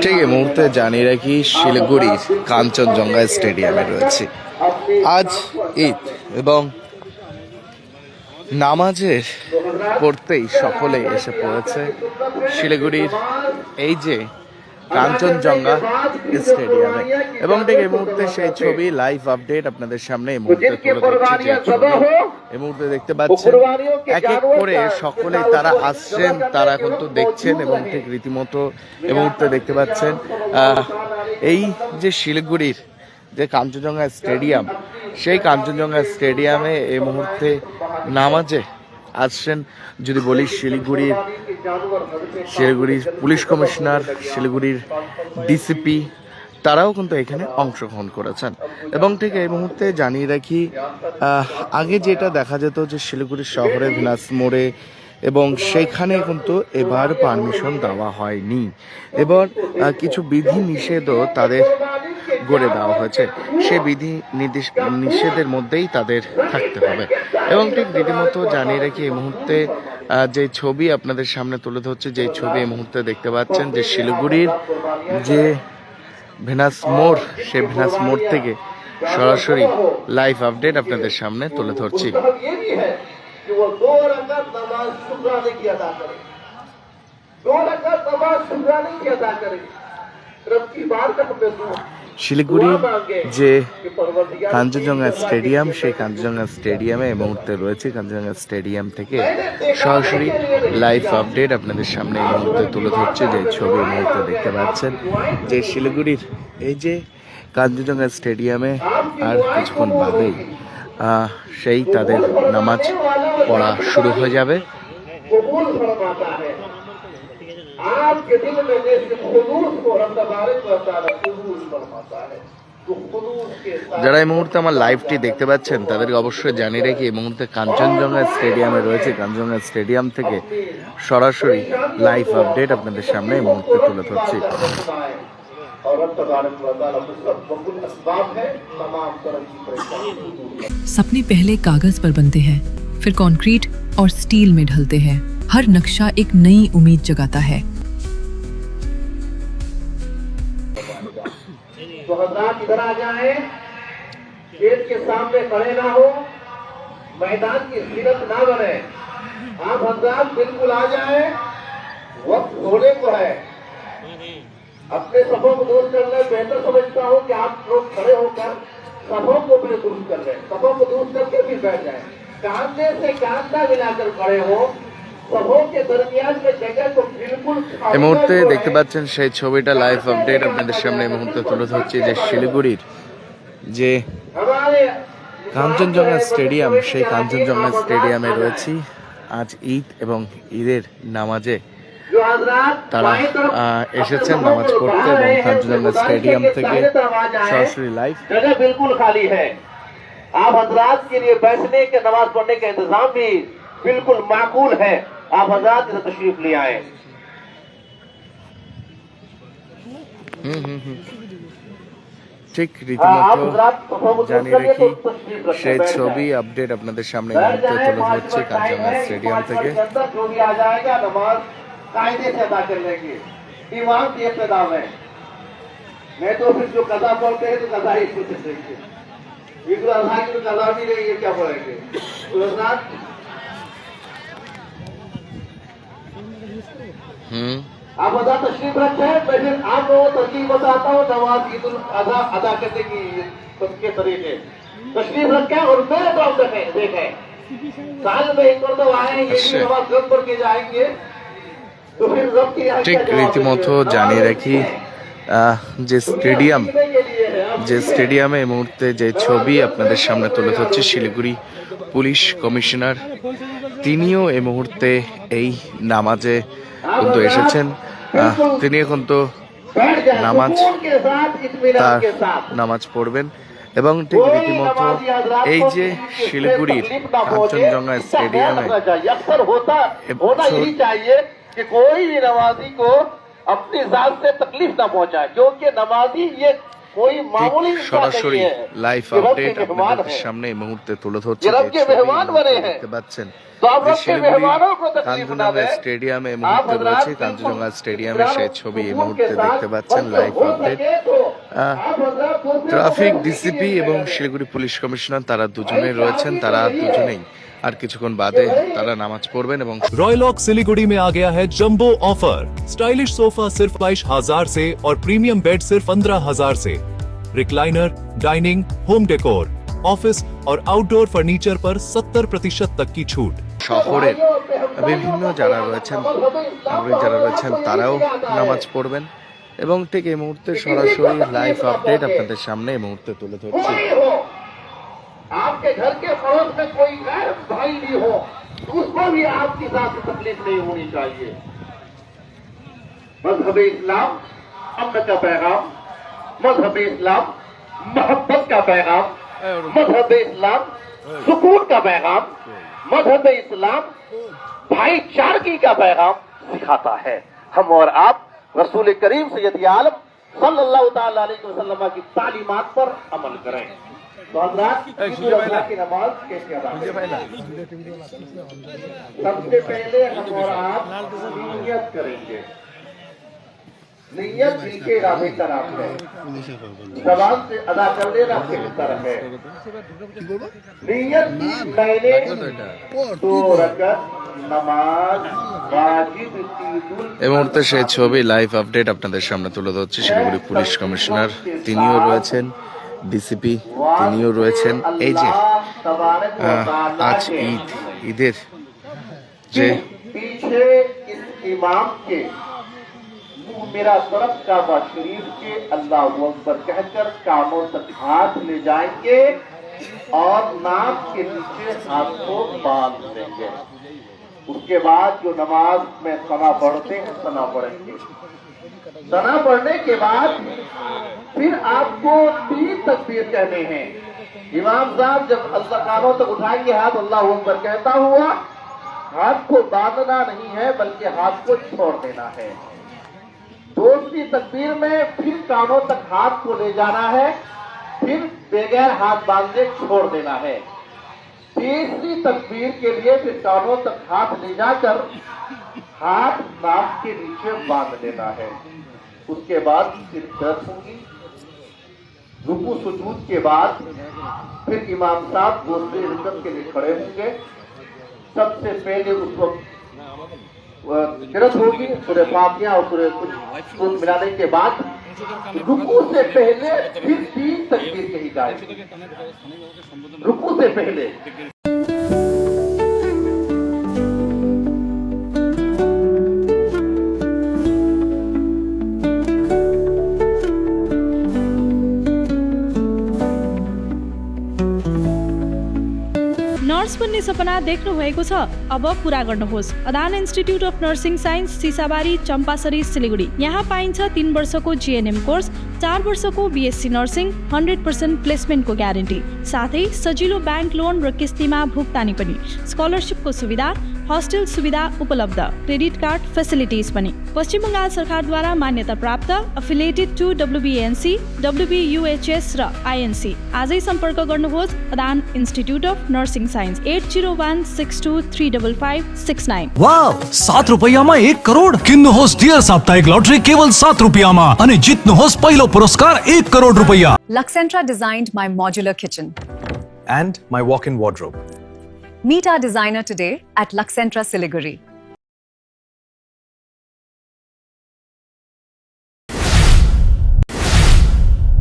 ঠিক এই মুহূর্তে জানিয়ে রাখি শিলিগুড়ির কাঞ্চনজঙ্ঘা স্টেডিয়ামে রয়েছে। আজ ঈদ এবং নামাজের পড়তেই সকলে এসে পড়েছে শিলিগুড়ির এই যে কাঞ্চনজঙ্ঘা স্টেডিয়ামে, এবং ঠিক এই মুহূর্তে সেই ছবি লাইভ আপডেট আপনাদের সামনে এই মুহূর্তে তুলে ধরছি। এই মুহূর্তে দেখতে পাচ্ছেন এক এক করে সকলেই তারা আসছেন, তারা কিন্তু দেখছেন এবং ঠিক রীতিমতো এই মুহূর্তে দেখতে পাচ্ছেন এই যে শিলিগুড়ির যে কাঞ্চনজঙ্ঘা স্টেডিয়াম, সেই কাঞ্চনজঙ্ঘা স্টেডিয়ামে এই মুহূর্তে নামাজে আসছেন। যদি বলি শিলিগুড়ির পুলিশ কমিশনার, শিলিগুড়ির ডিসিপি, তারাও কিন্তু এখানে অংশগ্রহণ করেছেন। এবং ঠিক এই মুহূর্তে জানিয়ে রাখি আগে যেটা দেখা যেত যে শিলিগুড়ি শহরে ভিনাস মোড়ে, এবং সেখানে কিন্তু এবার পারমিশন দেওয়া হয়নি, এবার কিছু বিধি নিষেধও তাদের গড়ে দেওয়া হয়েছে। সে বিধি নিষেধের মধ্যেই তাদের থাকতে হবে। এবং ঠিক রীতিমতো জানিয়ে রাখি এই মুহূর্তে যে ছবি আপনাদের সামনে তুলে ধরছে, যে ছবি এই মুহূর্তে দেখতে পাচ্ছেন যে শিলিগুড়ির যে ভেনাস মোড়, সেই ভেনাস মোড় থেকে সরাসরি লাইভ আপডেট আপনাদের সামনে তুলে ধরছি। শিলিগুড়ির যে কাঞ্চনজঙ্ঘা স্টেডিয়াম, সেই কাঞ্চনজঙ্ঘা স্টেডিয়ামে এই মুহূর্তে রয়েছে। কাঞ্চনজঙ্ঘা স্টেডিয়াম থেকে সরাসরি লাইভ আপডেট আপনাদের সামনে এই মুহূর্তে তুলে ধরছে। যে ছবি এই মুহূর্তে দেখতে পাচ্ছেন যে শিলিগুড়ির এই যে কাঞ্চনজঙ্ঘা স্টেডিয়ামে আর কিছুক্ষণ বাদেই সেই তাদের নামাজ পড়া শুরু হয়ে যাবে। যারা এই মুহূর্তে আমার লাইভটি দেখতে পাচ্ছেন তাদেরকে অবশ্যই জানিয়ে রেখে এই মুহূর্তে কাঞ্চনজঙ্ঘা স্টেডিয়ামে রয়েছে। কাঞ্চনজঙ্ঘা স্টেডিয়াম থেকে সরাসরি লাইভ আপডেট আপনাদের সামনে এই মুহূর্তে তুলে ধরছি। सपने पहले कागज पर बनते हैं, फिर कंक्रीट और स्टील में ढलते हैं। हर नक्शा एक नई उम्मीद जगाता है। तो हजरात इधर आ जाए, गेट के सामने खड़े ना हो, मैदान की सीरत ना बने। आप हजरात बिल्कुल आ जाए, वक्त होने को है। अपने सफों को दूर कर ले। बेहतर समझता हूँ कि आप लोग खड़े होकर सफों को भी दूर कर ले, सफों को दूर करके भी बैठ जाए। कांधे से कांधा मिलाकर खड़े हो, सफों के दरमियान में जगह को बिल्कुल। এই মুহূর্তে দেখতে পাচ্ছেন সেই ছবিটা লাইভ আপডেট আপনাদের সামনে এই মুহূর্তে তুলে ধরছি। যে শিলিগুড়ির যে কাঞ্চনজঙ্ঘা স্টেডিয়াম, সেই কাঞ্চনজঙ্ঘা স্টেডিয়ামে রয়েছি। আজ ঈদ এবং ঈদের নামাজে তারা এসেছেন নামাজ পড়তে, এবং কাঞ্চনজঙ্ঘা স্টেডিয়াম থেকে সরাসরি লাইভ। बिल्कुल खाली है। आप हजरात के लिए बैठने के, नमाज पढ़ने का इंतजाम भी बिल्कुल माकूल है। आप हजरात इधर तशरीफ ले आए। ঠিক রীতিমতো জানিয়ে রেখি সেই ছবি আপডেট আপনাদের সামনে এই মুহূর্তে তুলে ধরছি কাঞ্চনজঙ্ঘা স্টেডিয়াম থেকে। कायदे से अदा कर लेंगे। इमाम की इब्तिदा में नहीं तो फिर जो कज़ा पढ़ते हैं तो कज़ा ही पूछ देंगे। ईद उल अज़हा की तो कज़ा भी नहीं है, क्या पढ़ेंगे? तो हज़रात आप अदा तशरीफ रखें। मैं फिर आप लोगों को तरकीब बताता हूँ नमाज ईद उल अज़हा अदा करने की के तरीके। तशरीफ रखें और मेरे तरफ देखें। साल में एक बार तो आए, ये भी नमाज कब पढ़ के जाएंगे। ঠিক রীতিমতো জানিয়ে রাখি যে স্টেডিয়ামে এই মুহূর্তে যে ছবি আপনাদের সামনে তুলে ধরছে শিলিগুড়ি পুলিশ কমিশনার, তিনিও এই মুহূর্তে এই নামাজে কিন্তু এসেছেন। তিনি এখন তো নামাজ পড়বেন। এবং ঠিক রীতিমতো এই যে শিলিগুড়ির কাঞ্চনজঙ্ঘা স্টেডিয়ামে कि कोई भी नमाजी को अपनी जात से तकलीफ ना पहुंचाए, क्योंकि नमाजी ये कोई ঠিক मामूली इंसान সরাসরি नहीं है লাইভ कि रब আপডেট के मेहमान আপনাদের हैं। সামনে এই মুহূর্তে তুলে ধরছি যে রব যে के ছবি এই मेहमान মুহূর্তে बने हैं। দেখতে পাচ্ছেন तो आप যে रब के শিলিগুড়ি मेहमानों को तकलीफ ना কাঞ্চনজঙ্ঘা दें। স্টেডিয়ামে এই आप মুহূর্তে हजरात রয়েছে बिल्कुल কাঞ্চনজঙ্ঘা স্টেডিয়ামে সেই ছবি এই सुकून মুহূর্তে के साथ দেখতে পাচ্ছেন बस লাইভ हो আপডেট सके तो आप हजरात दूसरे ট্রাফিক को ডিসিপি देखिए এবং करें। শিলিগুড়ি পুলিশ কমিশনার তারা দুজনেই রয়েছেন, তারা দুজনেই আর কিছুক্ষণ বাদে তারা নামাজ পড়বেন এবং रॉयलॉक सिलीगुड़ी में आ गया है जंबो ऑफर। स्टाइलिश सोफा सिर्फ 22,000 से और प्रीमियम बेड सिर्फ 15,000 से। Recliner, dining, home decor, office और आउटडोर फर्नीचर पर 70% तक की छूट। শহরের বিভিন্ন যারা রয়েছেন নাগরিক যারা রয়েছেন তারাও নামাজ পড়বেন এবং ঠিক এই মুহূর্তে সরাসরি লাইভ আপডেট আপনাদের সামনে এই মুহূর্তে তুলে ধরছি। कोई हो, आपके घर के पड़ोस में कोई गैर भाई भी हो, उसको भी आपकी साथ तकलीफ नहीं होनी चाहिए। मजहब इस्लाम अमन का पैगाम, मजहब इस्लाम मोहब्बत का पैगाम, मजहब इस्लाम सुकून का पैगाम, मजहब इस्लाम भाईचारगी का पैगाम सिखाता है। हम और आप रसूल करीम सैयद आलम सल्लल्लाहु ताला अलैहि वसल्लम की तालीमात पर अमल करें। तो हज़रात ईद उल अज़हा की नमाज कैसे अदा करें? सबसे पहले हम और आप नियत करेंगे। नियत दिल के इरादे का नाम है, जबान से अदा कर लेना बेहतर है। नियत की मैंने 2 रकअत नमाज वाजिब ईदुल এই মুহূর্তে সেই ছবি লাইভ আপডেট আপনাদের সামনে তুলে ধরছি। শিলিগুড়ি পুলিশ কমিশনার তিনিও রয়েছেন, ডিসিপি তিনিও রয়েছেন। এই যে আজ ঈদের যে पीछे इस इमाम के मुंह मेरा तरफ काबा शरीफ के अल्लाह अकबर कहकर कानों तक हाथ ले जाएंगे और नाक के नीचे हाथ को बांध देंगे। उसके बाद जो नमाज में सना पढ़ते हैं सना पढ़ेंगे। सना पढ़ने के बाद फिर आपको 3 तकबीर कहने हैं। इमाम साहब जब अल्लाह कानों तक उठाएंगे हाथ अल्लाह अकबर कहता हुआ, हाथ को बांधना नहीं है बल्कि हाथ को छोड़ देना है। दूसरी तकबीर में फिर कानों तक हाथ को ले जाना है, फिर बगैर हाथ बांधे छोड़ देना है। तीसरी तकबीर के लिए फिर कानों तक हाथ ले जाकर हाथ नाक के नीचे बांध लेना है। उसके बाद फिर दर्द होगी। रुकू सुजूद के बाद फिर इमाम साहब दूसरी रकअत के लिए खड़े होंगे। सबसे पहले उस वक्त किरत होगी सूरह फातिहा और सूरह कुछ मिलाने के बाद रुकू से पहले फिर 3 तकबीर कही जाएगी। रुकू से पहले नर्स बन्ने सपना देख्नु भएको छ? अब पूरा गर्नुहोस्। Adan institute of nursing science, सिसाबारी, चम्पासरी, सिलिगुडी। यहाँ पाइन्छ 3 वर्षको जीएनएम कोर्स, 4 वर्षको बीएससी नर्सिङ, 100% प्लेसमेन्टको ग्यारेन्टी, साथै सजिलो ब्याङ्क लोन र किस्तीमा भुक्तानी पनि, स्कलरसिपको सुविधा, हस्टेल सुविधा उपलब्ध, क्रेडिट कार्ड फेसिलिटिज पनि। पश्चिम बङ्गाल सरकारद्वारा मान्यता प्राप्त, एफिलिएटेड टु WBNC, WBUHS र INC। आजै सम्पर्क गर्नुहोस् Adan institute of nursing science 8016235569। Wow, 7 रुपैयाँमा 1 करोड किन्नुहोस् डियर साप्ताहिक लटरी केवल 7 रुपैयाँमा अनि जित्नुहोस् पहिलो पुरस्कार 1 करोड रुपैयाँ। Luxentra designed my modular kitchen. And my walk-in wardrobe. Meet our designer today at Luxentra Siliguri.